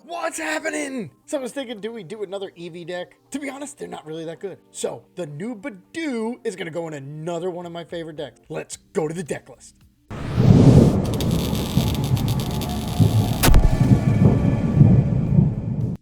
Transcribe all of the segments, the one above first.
What's happening? So I was thinking, do we do another EV deck? To be honest, they're not really that good. So the new Budew is going to go in another one of my favorite decks. Let's go to the deck list.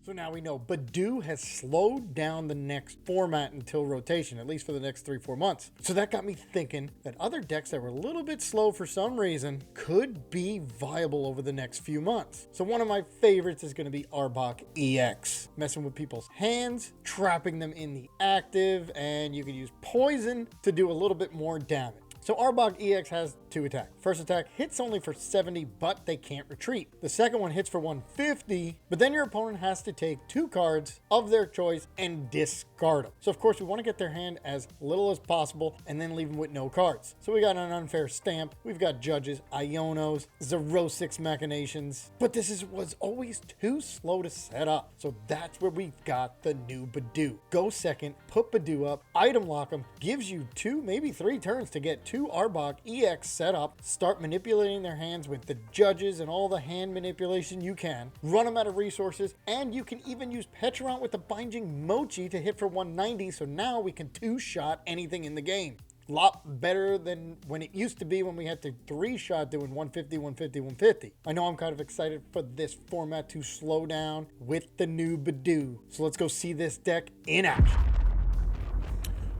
So now we know Budew has slowed down the next format until rotation, at least for the next 3-4 months. So that got me thinking that other decks that were a little bit slow for some reason could be viable over the next few months. So one of my favorites is going to be Arbok EX, messing with people's hands, trapping them in the active, and you can use poison to do a little bit more damage. So Arbok EX has 2 attacks. First attack hits only for 70, but they can't retreat. The second one hits for 150, but then your opponent has to take 2 cards of their choice and discard them. So of course we want to get their hand as little as possible and then leave them with no cards. So we got an Unfair Stamp, we've got Judges, Ionos, 0-6 Machinations, but this was always too slow to set up. So that's where we've got the new Budew. Go second, put Budew up, item lock them, gives you 2, maybe 3 turns to get 2 Arbok EX set up, start manipulating their hands with the Judges and all the hand manipulation you can, run them out of resources, and you can even use Pecharunt with the Binding Mochi to hit for 190, so now we can 2-shot anything in the game. A lot better than when it used to be when we had to 3-shot doing 150, 150, 150. I know I'm kind of excited for this format to slow down with the new Budew, so let's go see this deck in action.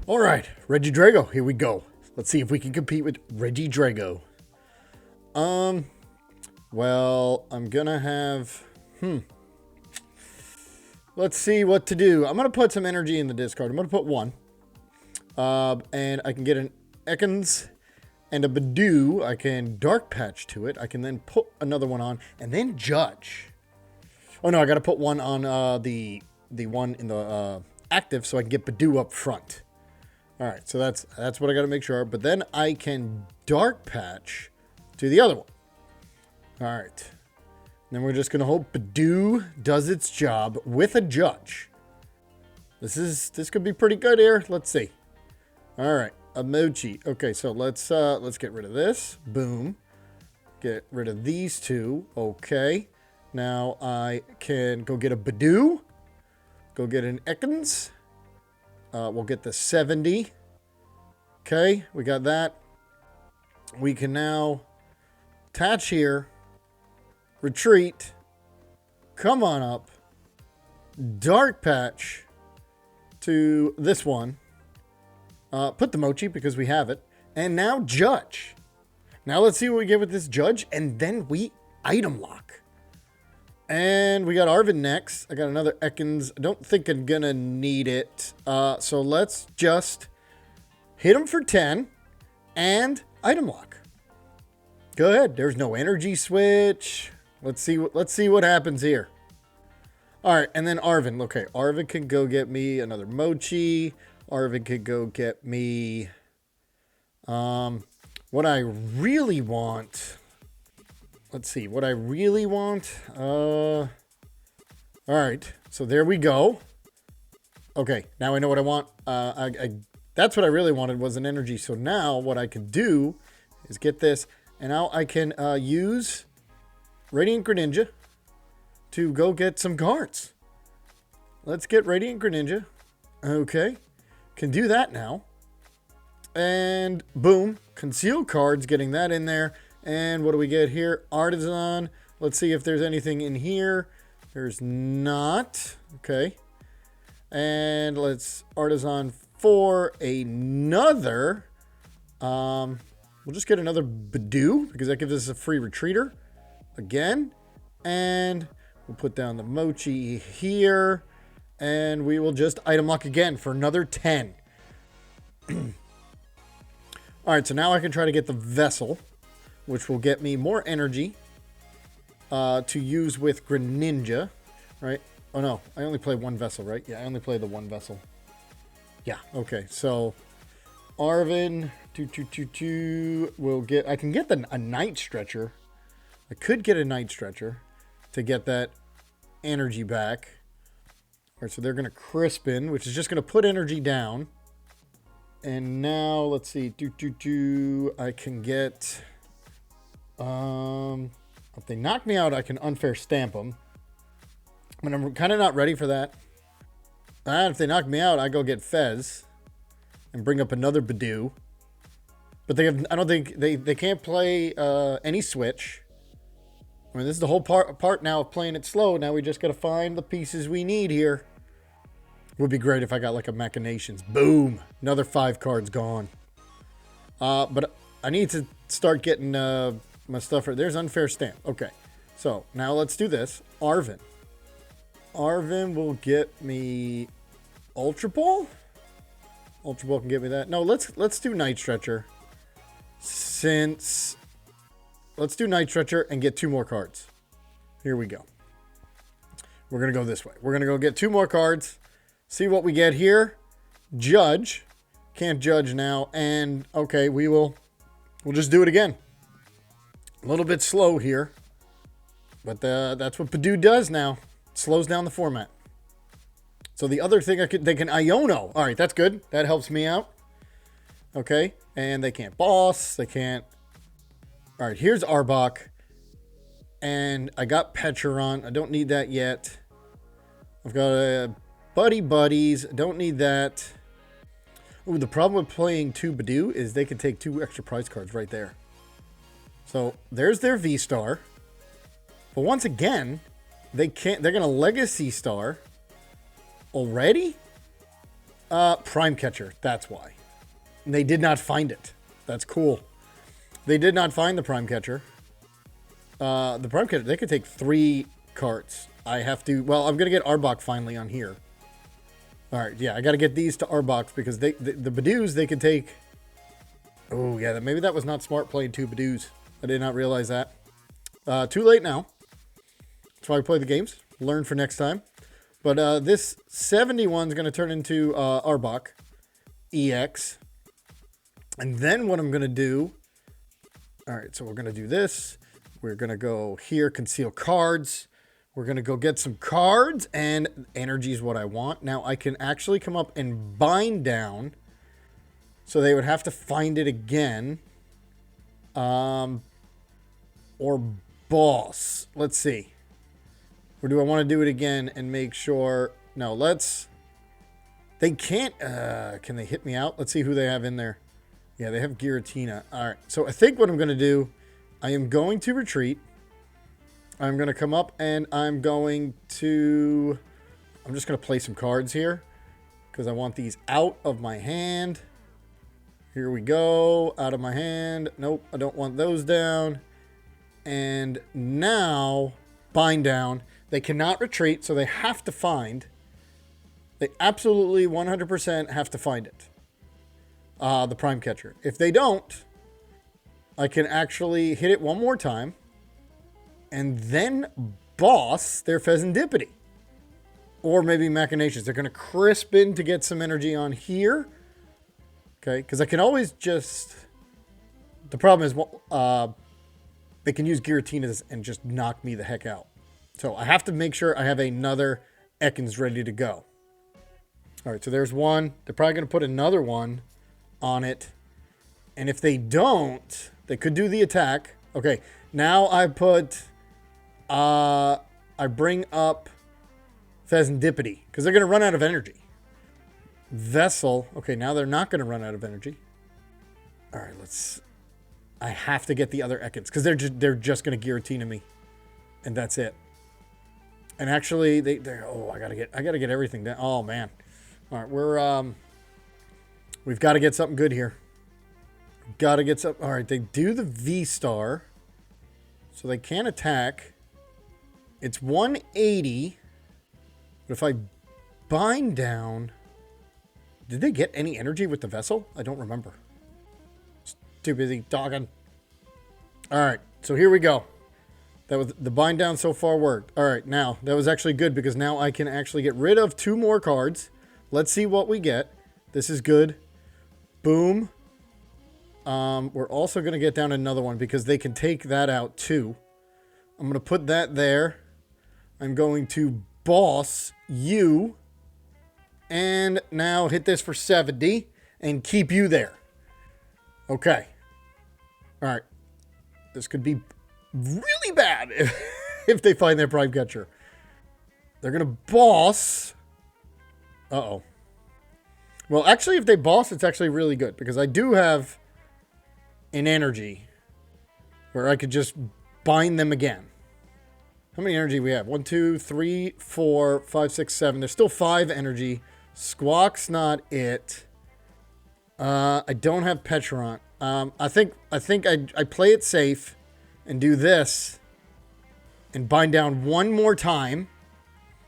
All right, Regidrago, here we go. Let's see if we can compete with Regidrago. Well, I'm gonna have, let's see what to do. I'm gonna put some energy in the discard. I'm gonna put 1. And I can get an Ekans and a Budew. I can Dark Patch to it. I can then put another one on and then Judge. Oh no, I gotta put one on the one in the active so I can get Budew up front. All right, so that's what I got to make sure. But then I can Dark Patch to the other one. All right. Then we're just going to hope Budew does its job with a Judge. This could be pretty good here. Let's see. All right, a Mochi. Okay, so let's get rid of this. Boom. Get rid of these 2. Okay. Now I can go get a Budew. Go get an Ekans. We'll get the 70. Okay, we got that. We can now attach here, retreat, come on up, Dark Patch to this one, put the Mochi because we have it, and now Judge. Now let's see what we get with this Judge, and then we item lock. And we got Arven next. I got another Ekans. I don't think I'm going to need it. So let's just hit him for 10 and item lock. Go ahead. There's no energy switch. Let's see what happens here. All right. And then Arven. Okay. Arven can go get me another Mochi. Arven can go get me what I really want. Let's see what I really want. All right, so there we go. Okay, now I know what I want. That's what I really wanted was an energy. So now what I can do is get this, and now I can use Radiant Greninja to go get some cards. Let's get Radiant Greninja. Okay, can do that now. And boom, conceal cards, getting that in there. And what do we get here? Artazon. Let's see if there's anything in here. There's not. Okay. And let's Artazon for another. We'll just get another Budew because that gives us a free retreater again. And we'll put down the Mochi here. And we will just item lock again for another 10. All right, so now I can try to get the Vessel, which will get me more energy to use with Greninja, right? Oh, no. I only play 1 Vessel, right? Yeah, I only play the 1 Vessel. Yeah, okay. So, Arven, will get... I can get a Night Stretcher. I could get a Night Stretcher to get that energy back. All right, so they're going to Crispin, which is just going to put energy down. And now, let's see. I can get... If they knock me out, I can Unfair Stamp them. And I'm kind of not ready for that. If they knock me out, I go get Fez and bring up another Budew. But they have, I don't think they can't play any Switch. I mean, this is the whole part now of playing it slow. Now we just got to find the pieces we need here. Would be great if I got like a Machinations. Boom. Another 5 cards gone. But I need to start getting my stuff. There's Unfair Stamp. Okay. So now let's do this. Arven. Arven will get me Ultra Ball. Ultra Ball can get me that. No, let's do Night Stretcher. Let's do Night Stretcher and get 2 more cards. Here we go. We're going to go this way. We're going to go get 2 more cards. See what we get here. Judge. Can't judge now. And, okay, we'll just do it again. A little bit slow here. But that's what Budew does now. It slows down the format. So the other thing they can Iono. All right, that's good. That helps me out. Okay. And they can't boss. They can't. All right, here's Arbok. And I got Pecharunt. I don't need that yet. I've got Buddies. Don't need that. Ooh, the problem with playing 2 Budew is they can take 2 extra prize cards right there. So there's their VStar. But once again, they can't. They're gonna Legacy Star already. Prime Catcher. That's why. And they did not find it. That's cool. They did not find the Prime Catcher. The Prime Catcher. They could take 3 cards. I have to. Well, I'm gonna get Arbok finally on here. All right. Yeah, I got to get these to Arbok because the Budews they can take. Oh yeah, maybe that was not smart playing 2 Budews. I did not realize that. Too late now. That's why we play the games. Learn for next time. But this 71 is going to turn into Arbok EX. And then what I'm going to do... All right, so we're going to do this. We're going to go here, conceal cards. We're going to go get some cards. And energy is what I want. Now I can actually come up and bind down. So they would have to find it again. Or boss. Let's see. Or do I want to do it again and make sure... No, let's... They can't... can they hit me out? Let's see who they have in there. Yeah, they have Giratina. All right. So I think what I'm going to do... I am going to retreat. I'm going to come up and I'm going to... I'm just going to play some cards here. Because I want these out of my hand. Here we go. Out of my hand. Nope, I don't want those down. And now... Bind down. They cannot retreat, so they have to find. They absolutely 100% have to find it. The Prime Catcher. If they don't, I can actually hit it one more time. And then boss their Fezandipiti. Or maybe Machinations. They're going to crisp in to get some energy on here. Okay, because I can always just... The problem is... they can use Giratina and just knock me the heck out. So I have to make sure I have another Ekans ready to go. All right, so there's one. They're probably going to put another one on it. And if they don't, they could do the attack. Okay, now I put... I bring up Fezandipiti because they're going to run out of energy. Vessel. Okay, now they're not going to run out of energy. All right, let's... I have to get the other Ekans because they're just going to Giratina me, and that's it. And actually, they're I gotta get everything done. Oh man, all right, we've got to get something good here. Got to get some. All right, they do the VStar, so they can't attack. It's 180, but if I bind down, did they get any energy with the vessel? I don't remember. Too busy talking. All right, so here we go. That was the bind down so far worked. All right, now that was actually good because now I can actually get rid of 2 more cards. Let's see what we get. This is good. Boom. We're also going to get down another one because they can take that out too. I'm going to put that there. I'm going to boss you. And now hit this for 70 and keep you there. Okay. All right. This could be really bad if they find their Prime Catcher. They're going to boss. Uh-oh. Well, actually, if they boss, it's actually really good. Because I do have an energy where I could just bind them again. How many energy we have? 1, 2, 3, 4, 5, 6, 7. There's still 5 energy. Squawk's not it. I don't have Pecharunt. I think I play it safe and do this and bind down one more time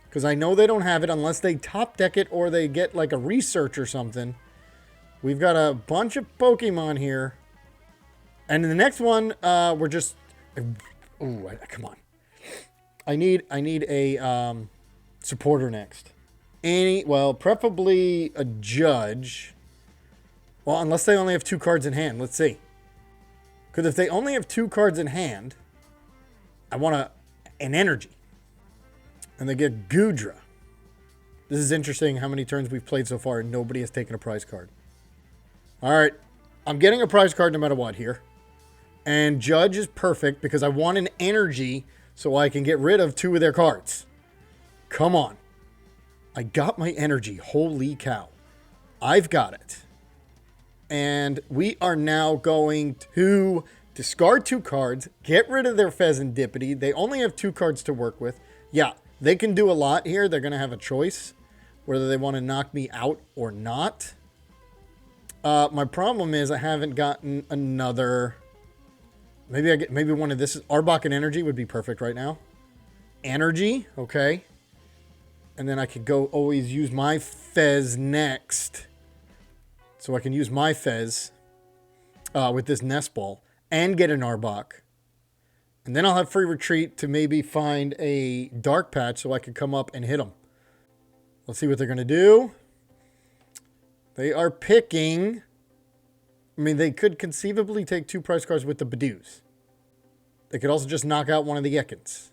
because I know they don't have it unless they top deck it or they get like a research or something. We've got a bunch of Pokemon here. And in the next one, we're just... Ooh, come on. I need a supporter next. Well, preferably a Judge. Well, unless they only have 2 cards in hand. Let's see. Because if they only have 2 cards in hand, I want an energy. And they get Gudra. This is interesting how many turns we've played so far and nobody has taken a prize card. Alright. I'm getting a prize card no matter what here. And Judge is perfect because I want an energy so I can get rid of 2 of their cards. Come on. I got my energy. Holy cow. I've got it. And we are now going to discard 2 cards, get rid of their Fezandipiti. They only have 2 cards to work with. Yeah, they can do a lot here. They're going to have a choice whether they want to knock me out or not. My problem is I haven't gotten another... Maybe one of this. Arbok and Energy would be perfect right now. Energy, okay. And then I could go always use my Fez next. So I can use my Fez with this Nest Ball and get an Arbok. And then I'll have free retreat to maybe find a Dark Patch so I can come up and hit them. Let's see what they're going to do. They are picking... I mean, they could conceivably take 2 prize cards with the Budews. They could also just knock out one of the Ekans.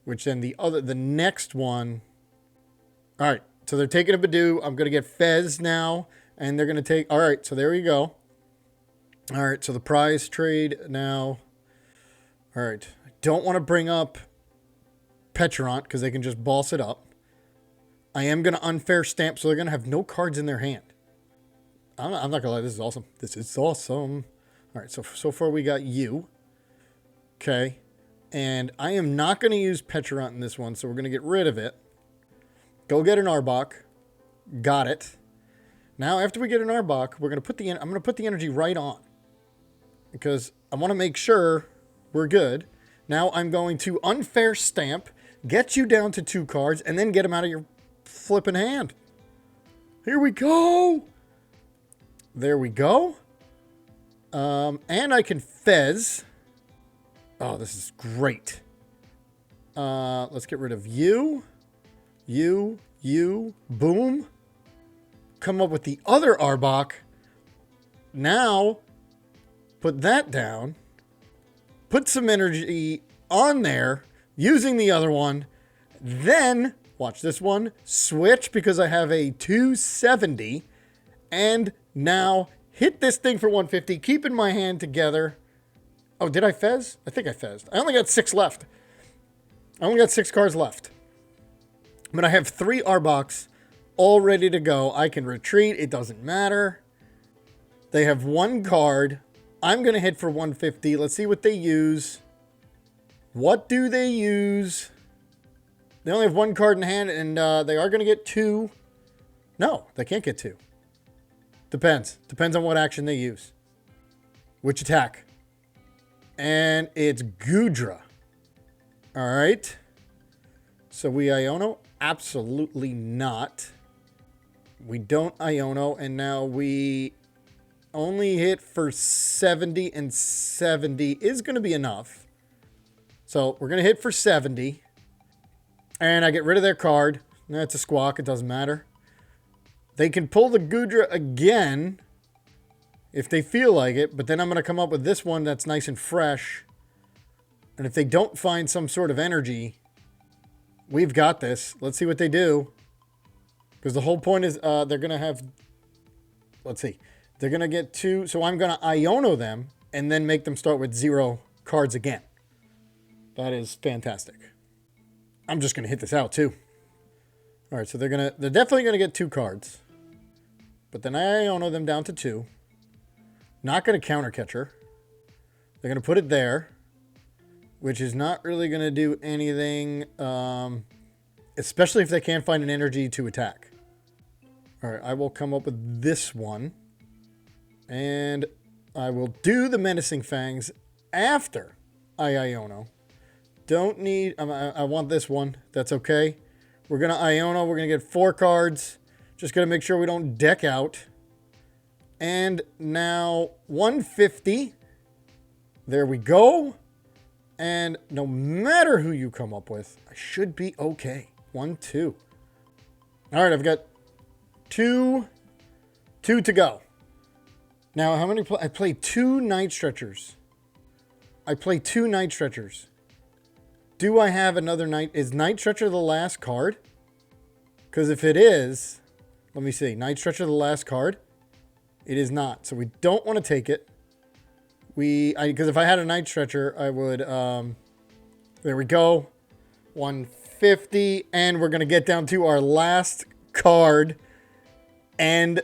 Which then the next one... Alright, so they're taking a Budew. I'm going to get Fez now. And they're going to take... Alright, so there you go. Alright, so the prize trade now... Alright, I don't want to bring up Pecharunt because they can just boss it up. I am going to unfair stamp, so they're going to have no cards in their hand. I'm not going to lie, this is awesome. This is awesome. Alright, so far we got you. Okay. And I am not going to use Pecharunt in this one, so we're going to get rid of it. Go get an Arbok. Got it. Now, after we get an Arbok, we're going to put I'm going to put the energy right on. Because I want to make sure we're good. Now I'm going to unfair stamp, get you down to 2 cards, and then get them out of your flipping hand. Here we go. There we go. And I can Fez. Oh, this is great. Let's get rid of you. You. Boom. Come up with the other Arbok. Now, put that down. Put some energy on there using the other one. Then, watch this one. Switch because I have a 270. And now hit this thing for 150. Keep in my hand together. Oh, did I Fez? I think I Fezzed. I only got 6 left. I only got 6 cards left. But I have 3 Arboks all ready to go. I can retreat. It doesn't matter. They have 1 card. I'm going to hit for 150. Let's see what they use. What do they use? They only have 1 card in hand, and they are going to get 2. No, they can't get 2. Depends. Depends on what action they use. Which attack. And it's Gudra. Alright. So we Iono? Absolutely not. We don't Iono, and now we only hit for 70, and 70 is going to be enough. So we're going to hit for 70. And I get rid of their card. That's a Squawk. It doesn't matter. They can pull the Gudra again if they feel like it, but then I'm going to come up with this one that's nice and fresh. And if they don't find some sort of energy, we've got this. Let's see what they do. Because the whole point is they're going to have... Let's see. They're going to get 2. So I'm going to Iono them and then make them start with 0 cards again. That is fantastic. I'm just going to hit this out too. All right, so they're definitely going to get 2 cards. But then I Iono them down to 2. Not going to counter catcher. They're going to put it there, which is not really going to do anything, especially if they can't find an energy to attack. All right, I will come up with this one, and I will do the Menacing Fangs after I Iono. Don't need, I want this one. That's okay. We're going to Iono. We're going to get 4 cards. Just got to make sure we don't deck out. And now 150. There we go. And no matter who you come up with, I should be okay. 1, 2. All right, I've got 2 to go. Now, how many? I played 2 Night Stretchers. I played 2 Night Stretchers. Do I have another Night? Is Night Stretcher the last card? Because if it is, let me see. Night Stretcher the last card? It is not. So we don't want to take it. Because if I had a Night Stretcher, I would, there we go. 150. And we're going to get down to our last card and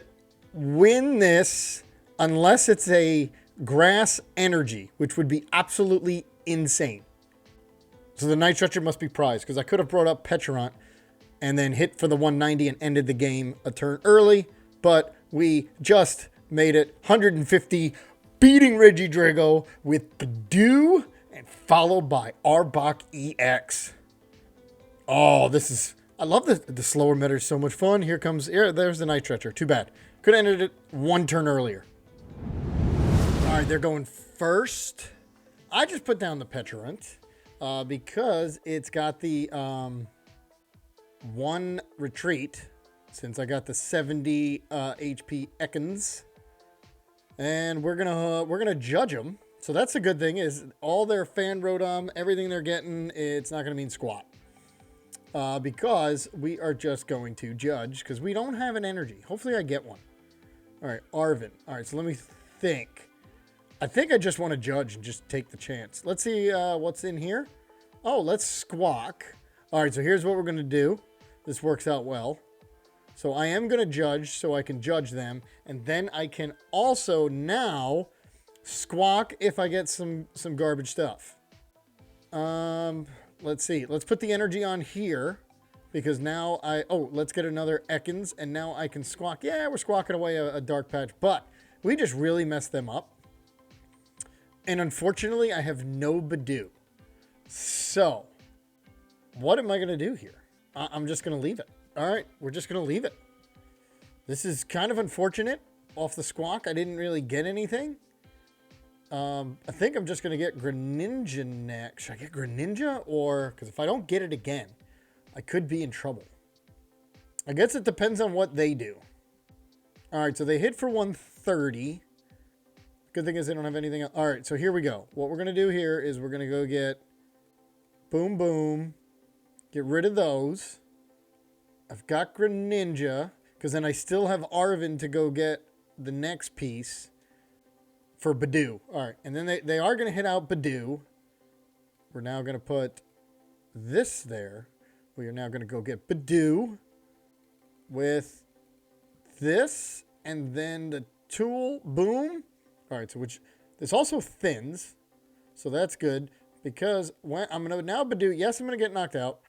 win this unless it's a grass energy, which would be absolutely insane. So the Night Stretcher must be prized, because I could have brought up Pecharunt and then hit for the 190 and ended the game a turn early, but we just made it 150, beating Regidrago with Budew and followed by Arbok EX. Oh, this is, I love the slower meta is so much fun. There's the Night Stretcher. Too bad. Could have ended it 1 turn earlier. All right, they're going first. I just put down the Pecharunt. Because it's got the 1 retreat, since I got the 70 HP Ekans, and we're gonna judge them. So that's a good thing, is all their fan rotom, everything they're getting, it's not gonna mean squat, because we are just going to judge because we don't have an energy. Hopefully I get one. All right, Arven. All right, so let me think. I think I just want to judge and just take the chance. Let's see what's in here. Oh, let's squawk. All right, so here's what we're going to do. This works out well. So I am going to judge so I can judge them. And then I can also now squawk if I get some garbage stuff. Let's see. Let's put the energy on here. Because now let's get another Ekans. And now I can squawk. Yeah, we're squawking away a Dark Patch. But we just really messed them up. And unfortunately, I have no Budew. So, what am I going to do here? I'm just going to leave it. All right, we're just going to leave it. This is kind of unfortunate. Off the squawk, I didn't really get anything. I think I'm just going to get Greninja next. Should I get Greninja? Or, because if I don't get it again, I could be in trouble. I guess it depends on what they do. All right, so they hit for 130. Good thing is they don't have anything else. All right, so here we go. What we're going to do here is we're going to go get Boom Boom. Get rid of those. I've got Greninja, because then I still have Arven to go get the next piece for Budew. All right, and then they are going to hit out Budew. We're now going to put this there. We are now going to go get Budew with this, and then the tool. Boom. All right, so this also thins, so that's good, because when I'm going to now Budew, yes, I'm going to get knocked out,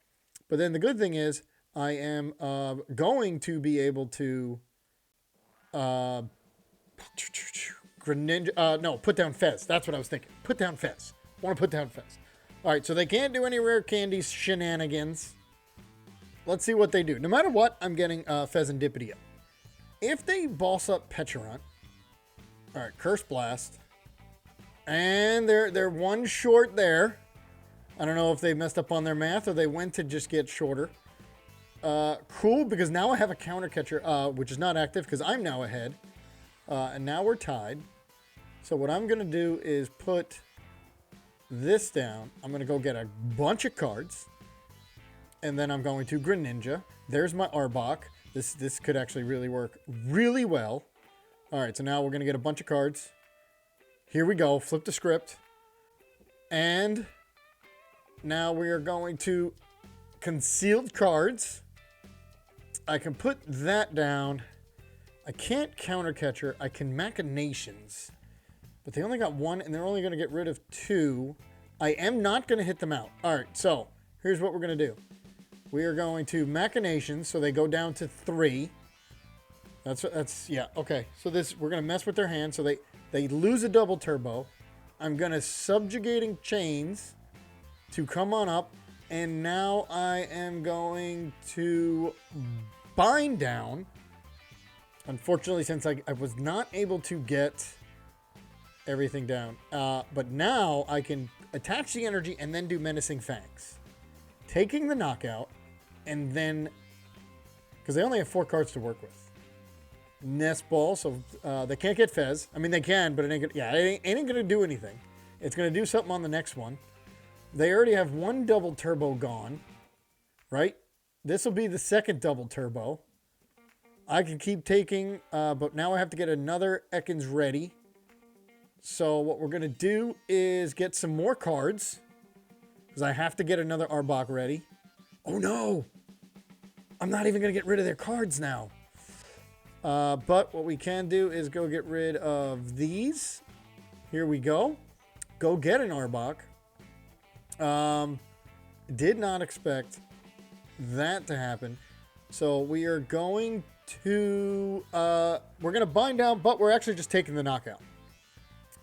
but then the good thing is I am going to be able to Greninja, no, put down Fez. That's what I was thinking. Put down Fez. I want to put down Fez. All right, so they can't do any rare candies shenanigans. Let's see what they do. No matter what, I'm getting Fezandipiti up. If they boss up Pecharunt, all right, Curse Blast. And they're 1 short there. I don't know if they messed up on their math or they went to just get shorter. Cool, because now I have a counter catcher, which is not active because I'm now ahead. And now we're tied. So what I'm going to do is put this down. I'm going to go get a bunch of cards. And then I'm going to Greninja. There's my Arbok. This could actually really work really well. All right, so now we're going to get a bunch of cards. Here we go. Flip the script. And now we are going to concealed cards. I can put that down. I can't counter catcher. I can machinations. But they only got one, and they're only going to get rid of two. I am not going to hit them out. All right, so here's what we're going to do. We are going to machinations, so they go down to 3. Yeah, okay. So we're going to mess with their hand, so they lose a double turbo. I'm going to subjugating chains to come on up, and now I am going to bind down. Unfortunately, since I was not able to get everything down, but now I can attach the energy and then do Menacing Fangs, taking the knockout, and then because they only have 4 cards to work with. Nest Ball, so they can't get Fez. I mean, they can, but it ain't gonna do anything. It's gonna do something on the next one. They already have 1 double turbo gone, right? This will be the second double turbo. I can keep taking, but now I have to get another Ekans ready. So what we're gonna do is get some more cards, because I have to get another Arbok ready. Oh no! I'm not even gonna get rid of their cards now. But what we can do is go get rid of these. Here we go. Go get an Arbok. Did not expect that to happen. So we are going to, we're going to bind down, but we're actually just taking the knockout.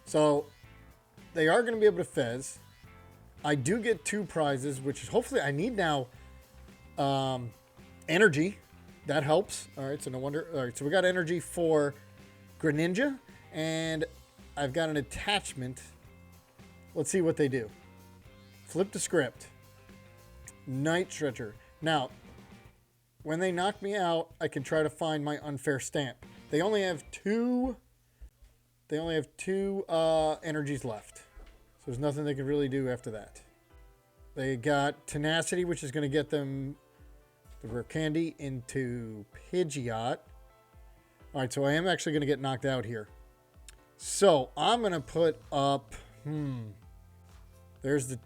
So they are going to be able to Fez. I do get 2 prizes, which is hopefully I need now, energy. That helps. All right, so no wonder. All right, so we got energy for Greninja, and I've got an attachment. Let's see what they do. Flip the script. Night Stretcher. Now, when they knock me out, I can try to find my Unfair Stamp. They only have 2. They only have 2 energies left. So there's nothing they can really do after that. They got Tenacity, which is going to get them the rare candy into Pidgeot. All right, so I am actually going to get knocked out here. So I'm going to put up, there's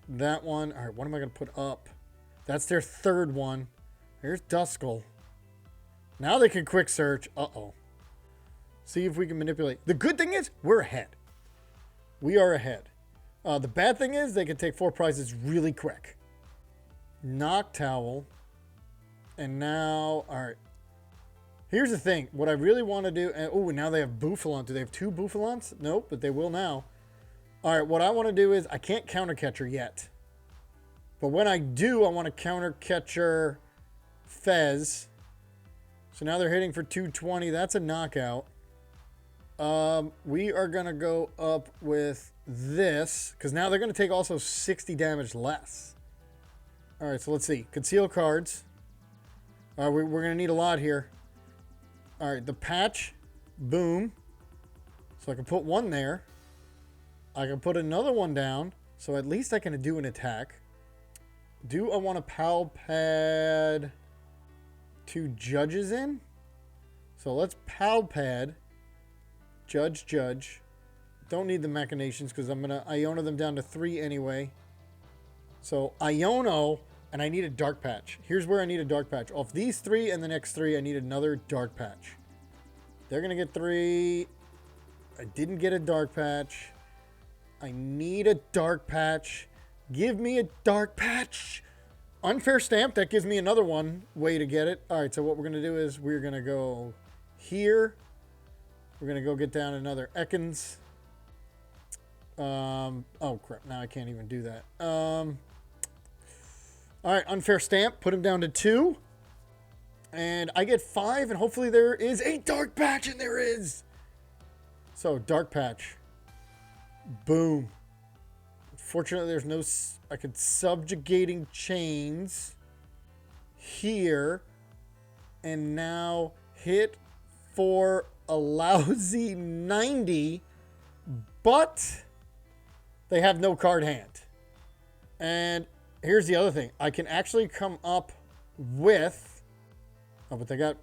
that one. All right, what am I going to put up? That's their 3rd one. There's Duskull. Now they can quick search. Uh-oh. See if we can manipulate. The good thing is we're ahead. We are ahead. The bad thing is they can take 4 prizes really quick. Knock Towel. And now, all right. Here's the thing. What I really want to do, and oh, now they have Bouffalant. Do they have 2 Bouffalants? Nope, but they will now. All right, what I want to do is, I can't counter catcher yet. But when I do, I want to counter catcher Fez. So now they're hitting for 220. That's a knockout. We are going to go up with this, because now they're going to take also 60 damage less. All right, so let's see. Conceal cards. We're going to need a lot here. All right, the patch. Boom. So I can put 1 there. I can put another one down. So at least I can do an attack. Do I want a Pal Pad 2 Judges in? So let's Pal Pad. Judge. Don't need the machinations because I'm going to Iono them down to 3 anyway. So Iono... And I need a Dark Patch. Here's where I need a Dark Patch. Off these 3 and the next 3, I need another Dark Patch. They're going to get 3. I didn't get a Dark Patch. I need a Dark Patch. Give me a Dark Patch. Unfair Stamp. That gives me another way to get it. All right, so what we're going to do is we're going to go here. We're going to go get down another Ekans. Oh, crap. Now I can't even do that. All right, Unfair Stamp, put him down to 2. And I get 5, and hopefully there is a Dark Patch, and there is. So, Dark Patch. Boom. Fortunately, there's no... I could subjugating chains here. And now hit for a lousy 90. But they have no card hand. And... here's the other thing. I can actually come up with... oh, but they got...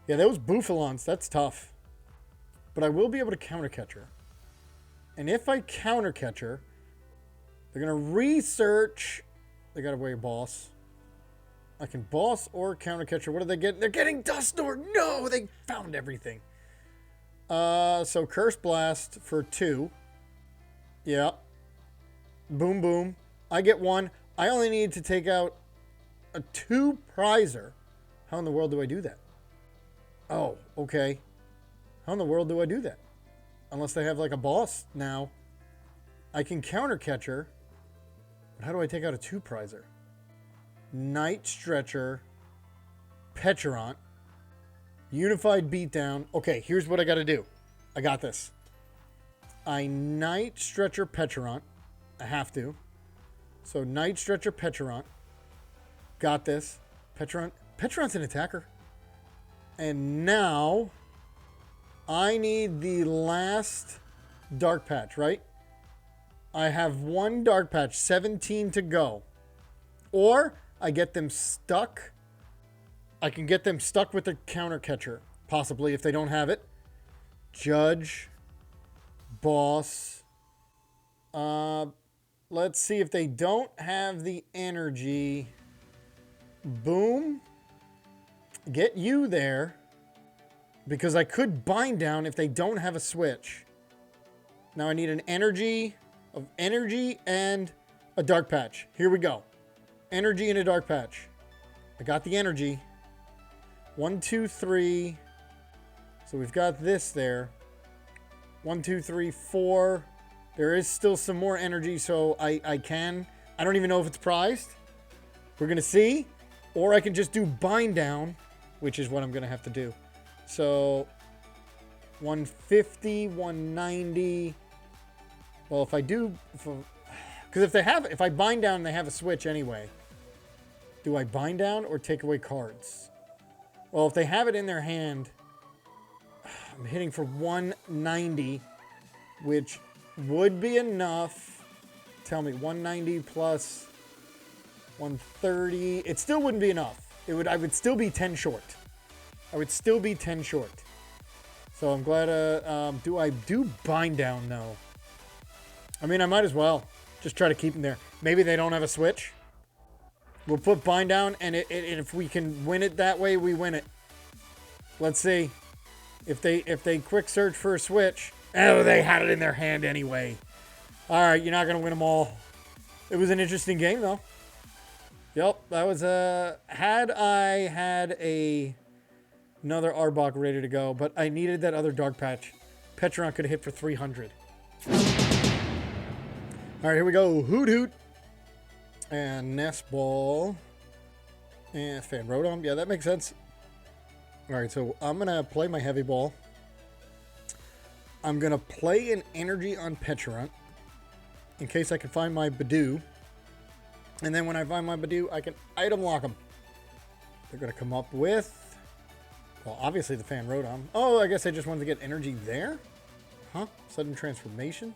yeah, those Bouffalants, that's tough. But I will be able to counter catcher. And if I counter catcher, they're going to research They got away boss. I can boss or counter catcher. What do they get? They're getting Dusknoir. No, they found everything. So Curse Blast for 2. Yeah. Boom, boom. I get 1. I only need to take out a 2 prizer. How in the world do I do that? Oh, okay. How in the world do I do that? Unless they have like a boss now. I can counter catcher. But how do I take out a 2 prizer? Night Stretcher. Pecharunt. Unified Beatdown. Okay, here's what I got to do. I got this. I Night Stretcher Pecharunt. I have to. So Night Stretcher Pecharunt. Got this. Pecharunt's an attacker. And now I need the last Dark Patch, right? I have 1 Dark Patch, 17 to go. Or I get them stuck. I can get them stuck with the counter catcher, possibly, if they don't have it. Judge. Boss. Let's see if they don't have the energy. Boom. Get you there. Because I could bind down if they don't have a switch. Now I need an energy and a Dark Patch. Here we go. Energy and a Dark Patch. I got the energy. 1, 2, 3. So we've got this there. 1, 2, 3, 4. There is still some more energy, so I don't even know if it's prized. We're going to see. Or I can just do bind down, which is what I'm going to have to do. So 150, 190. Well, if I do, because if I bind down and they have a switch anyway, do I bind down or take away cards? Well, if they have it in their hand, I'm hitting for 190, which would be enough. Tell me, 190 plus 130. It still wouldn't be enough. I would still be 10 short. I would still be 10 short. So I'm glad. Do I do bind down though? I mean, I might as well just try to keep them there. Maybe they don't have a switch. We'll put bind down, and if we can win it that way, we win it. Let's see. If they quick search for a switch, oh, they had it in their hand anyway. All right, you're not gonna win them all. It was an interesting game though. Yep, that was had I had another Arbok ready to go, but I needed that other Dark Patch. Pecharunt could have hit for 300. All right, here we go. Hoot Hoot. And Nest Ball. And Fan Rotom. Yeah, that makes sense. All right, so I'm going to play my Heavy Ball. I'm going to play an Energy on Pecharunt in case I can find my Budew. And then when I find my Budew, I can item lock them. They're going to come up with, well, obviously the Fan Rotom. Oh, I guess I just wanted to get energy there? Huh? Sudden transformation?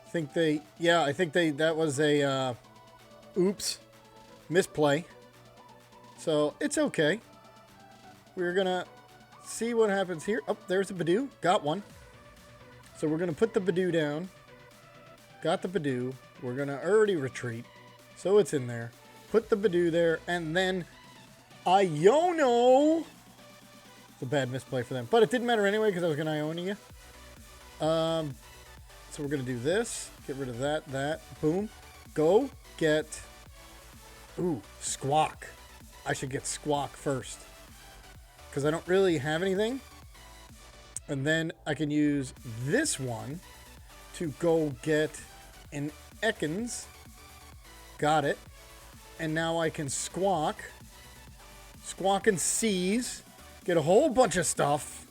I think that was a, oops, misplay. So it's okay. We're going to see what happens here. Oh, there's a Budew. Got one. So we're going to put the Budew down. Got the Budew. We're going to already retreat. So it's in there. Put the Budew there. And then Iono. It's a bad misplay for them. But it didn't matter anyway because I was going to Iono you. So we're going to do this. Get rid of that. Boom. Go get... Ooh, Squawk. I should get Squawk first. Because I don't really have anything. And then I can use this one to go get an Ekans. Got it. And now I can Squawk. Squawk and Seize. Get a whole bunch of stuff.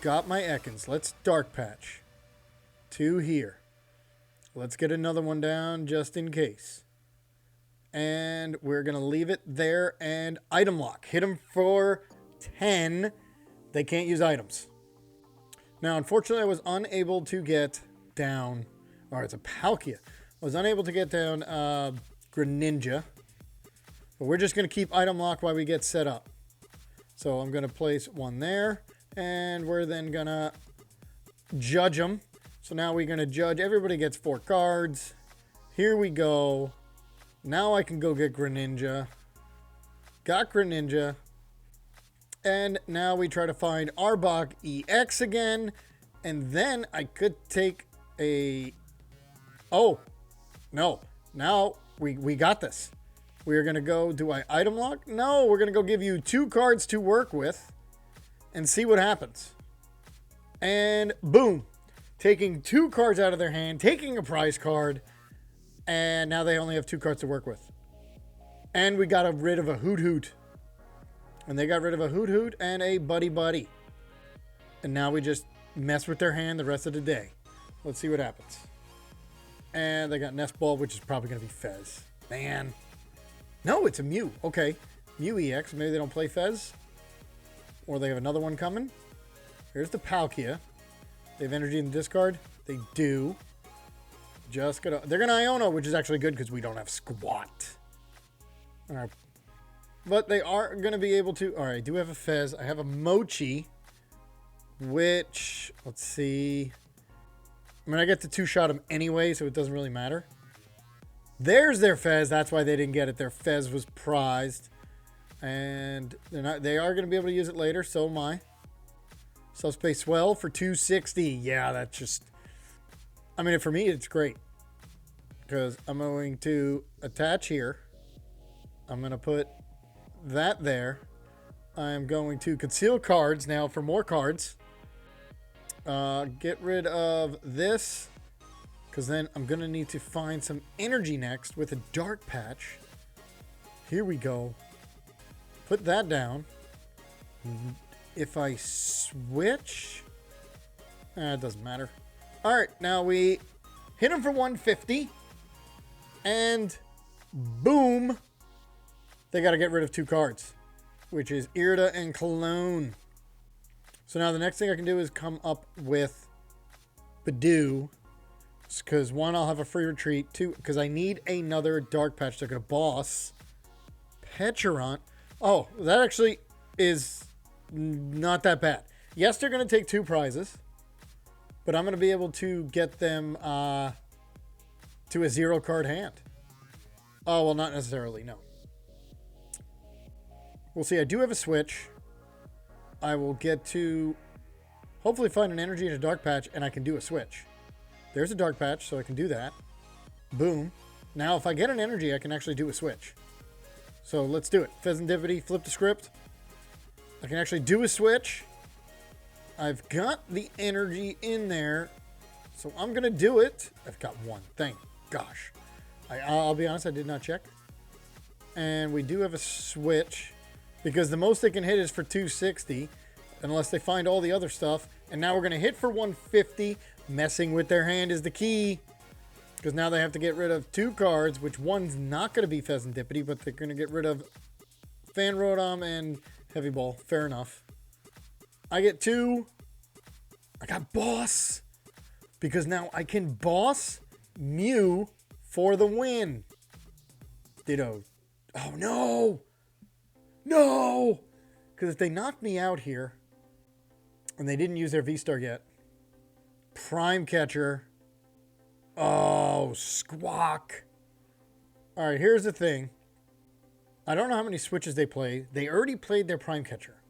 Got my Ekans. Let's Dark Patch. 2 here. Let's get another one down just in case. And we're going to leave it there and item lock. Hit them for 10. They can't use items. Now, unfortunately, I was unable to get down... All right, it's a Palkia. I was unable to get down Greninja. But we're just going to keep item lock while we get set up. So I'm going to place one there. And we're then going to judge them. So now we're going to judge. Everybody gets 4 cards. Here we go. Now I can go get Greninja. Got Greninja. And now we try to find Arbok EX again. And then I could take a... Oh, no. Now we got this. We are going to go... Do I item lock? No, we're going to go give you 2 cards to work with and see what happens. And boom. Taking 2 cards out of their hand, taking a prize card, and now they only have 2 cards to work with. And we got rid of a Hoot Hoot. And they got rid of a Hoot Hoot and a Buddy-Buddy. And now we just mess with their hand the rest of the day. Let's see what happens. And they got Nest Ball, which is probably going to be Fez. Man. No, it's a Mew. Okay. Mew EX. Maybe they don't play Fez. Or they have another one coming. Here's the Palkia. They have energy in the discard. They do. Just gonna... They're gonna Iono, which is actually good because we don't have squat. Alright. But they are gonna be able to... Alright, I do have a Fez. I have a Mochi. Which... Let's see... I mean, I get to 2-shot them anyway, so it doesn't really matter. There's their Fez. That's why they didn't get it. Their Fez was prized. And they are gonna be able to use it later. So am I. Subspace Swell for 260. Yeah, that's just... I mean, for me, it's great. Because I'm going to attach here. I'm going to put that there. I'm going to conceal cards now for more cards. Get rid of this. Because then I'm going to need to find some energy next with a Dark Patch. Here we go. Put that down. If I switch, it doesn't matter. All right, now we hit him for 150, and boom, they got to get rid of 2 cards, which is Irida and Cologne. So now the next thing I can do is come up with Budew, because 1, I'll have a free retreat. 2, because I need another Dark Patch. They're going to boss Pecharunt. Oh, that actually is... not that bad. Yes, they're going to take 2 prizes, but I'm going to be able to get them to a 0-card hand. Oh, well, not necessarily, no. We'll see. I do have a switch. I will get to hopefully find an energy and a Dark Patch, and I can do a switch. There's a Dark Patch, so I can do that. Boom. Now, if I get an energy, I can actually do a switch. So let's do it. Fezandipiti, flip the script. I can actually do a switch. I've got the energy in there, so I'm going to do it. I've got 1. Thank gosh. I'll be honest, I did not check. And we do have a switch, because the most they can hit is for 260, unless they find all the other stuff. And now we're going to hit for 150. Messing with their hand is the key, because now they have to get rid of 2 cards, which one's not going to be Fezandipiti, but they're going to get rid of Fanrodom and... Heavy Ball. Fair enough. I get 2. I got Boss. Because now I can Boss Mew for the win. Ditto. Oh, no. No. Because if they knock me out here, and they didn't use their VStar yet, Prime Catcher. Oh, Squawk. All right, here's the thing. I don't know how many switches they play. They already played their Prime Catcher.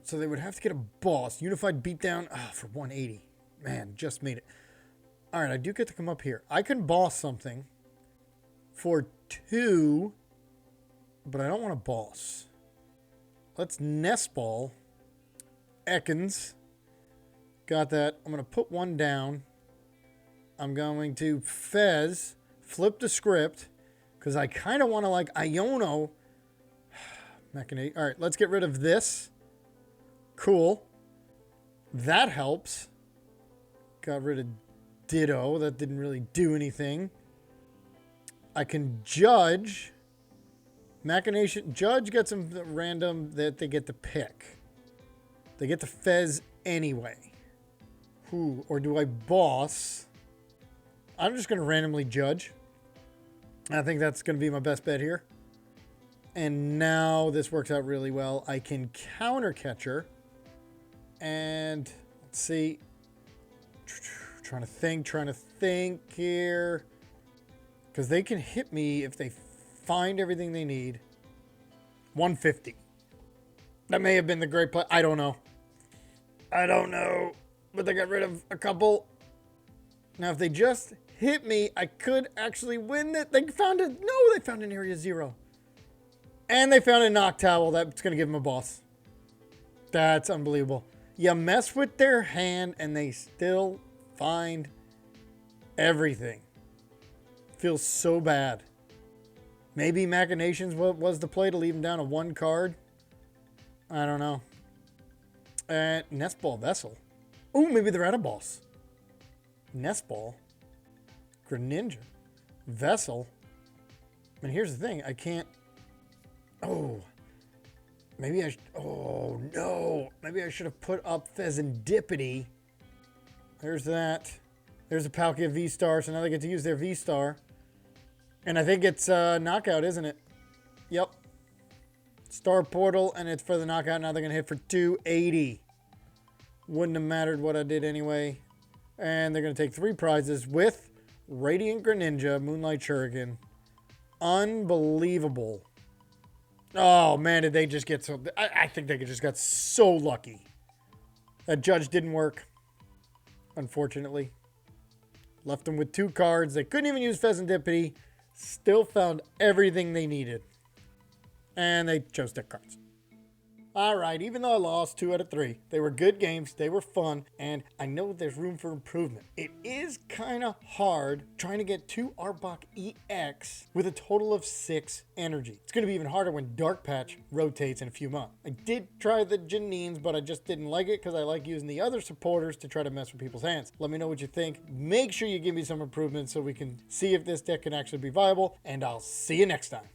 So they would have to get a Boss. Unified Beatdown for 180. Man, just made it. All right, I do get to come up here. I can Boss something for 2, but I don't want to Boss. Let's Nest Ball. Ekans. Got that. I'm going to put 1 down. I'm going to Fez. Flip the script. Because I kind of want to like Iono. Machinate. All right, let's get rid of this. Cool. That helps. Got rid of Ditto. That didn't really do anything. I can Judge. Machination. Judge gets some random that they get to pick. They get to Fez anyway. Who? Or do I Boss? I'm just going to randomly Judge. I think that's going to be my best bet here. And now this works out really well. I can counter Catcher. And let's see. Trying to think here. Because they can hit me if they find everything they need. 150. That may have been the great play. I don't know. I don't know. But they got rid of a couple. Now, if they just hit me, I could actually win it. They found it. No, they found an Area 0. And they found a Knock Towel. That's going to give them a boss. That's unbelievable. You mess with their hand and they still find everything. Feels so bad. Maybe Machinations was the play to leave him down to 1 card. I don't know. Nest Ball Vessel. Ooh, maybe they're out of boss. Nest Ball. Greninja. Vessel. And here's the thing. I can't... Oh. Maybe I... Oh, no. Maybe I should have put up Fezandipiti. There's that. There's a Palkia VStar, so now they get to use their VStar. And I think it's knockout, isn't it? Yep. Star Portal, and it's for the knockout. Now they're going to hit for 280. Wouldn't have mattered what I did anyway. And they're going to take 3 prizes with Radiant Greninja, Moonlight Shuriken. Unbelievable. Oh, man, did they just get so... I think they just got so lucky. That Judge didn't work, unfortunately. Left them with 2 cards. They couldn't even use Fezandipiti. Still found everything they needed. And they chose their cards. All right, even though I lost 2 out of 3, they were good games, they were fun, and I know there's room for improvement. It is kind of hard trying to get 2 Arbok EX with a total of 6 energy. It's going to be even harder when Dark Patch rotates in a few months. I did try the Janines, but I just didn't like it because I like using the other supporters to try to mess with people's hands. Let me know what you think. Make sure you give me some improvements so we can see if this deck can actually be viable, and I'll see you next time.